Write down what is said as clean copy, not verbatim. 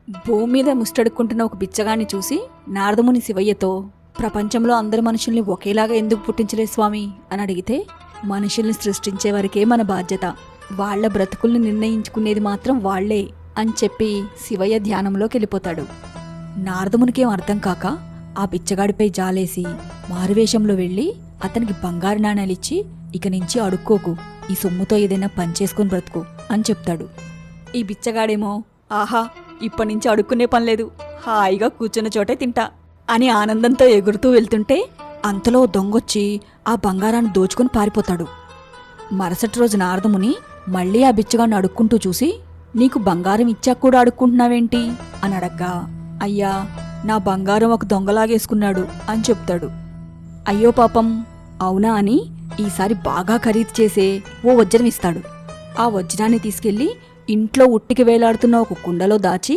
భూమి మీద ముష్టడుక్కుంటున్న ఒక బిచ్చగాన్ని చూసి నారదముని శివయ్యతో, ప్రపంచంలో అందరి మనుషుల్ని ఒకేలాగా ఎందుకు పుట్టించలేదు స్వామి అని అడిగితే, మనుషుల్ని సృష్టించే వరకే మన బాధ్యత, వాళ్ల బ్రతుకుల్ని నిర్ణయించుకునేది మాత్రం వాళ్లే అని చెప్పి శివయ్య ధ్యానంలోకి వెళ్ళిపోతాడు. నారదమునికేం అర్థం కాక ఆ బిచ్చగాడిపై జాలేసి మారువేషంలో వెళ్ళి అతనికి బంగారు నాణాలిచ్చి, ఇక నుంచి అడుక్కోకు, ఈ సొమ్ముతో ఏదైనా పనిచేసుకుని బ్రతుకు అని చెప్తాడు. ఈ బిచ్చగాడేమో, ఆహా, ఇప్పటినుంచి అడుక్కునే పనిలేదు, హాయిగా కూర్చున్న చోటే తింటా అని ఆనందంతో ఎగురుతూ వెళ్తుంటే అంతలో దొంగొచ్చి ఆ బంగారాన్ని దోచుకుని పారిపోతాడు. మరుసటి రోజు నారదముని మళ్లీ ఆ బిచ్చగాడిని అడుక్కుంటూ చూసి, నీకు బంగారం ఇచ్చాక కూడా అడుక్కుంటున్నావేంటి అని అడగ్గా, అయ్యా, నా బంగారం ఒక దొంగలాగేసుకున్నాడు అని చెప్తాడు. అయ్యో పాపం, అవునా అని ఈసారి బాగా ఖరీదు చేసే ఓ వజ్రం ఇస్తాడు. ఆ వజ్రాన్ని తీసుకెళ్లి ఇంట్లో ఉట్టికి వేలాడుతున్న ఒక కుండలో దాచి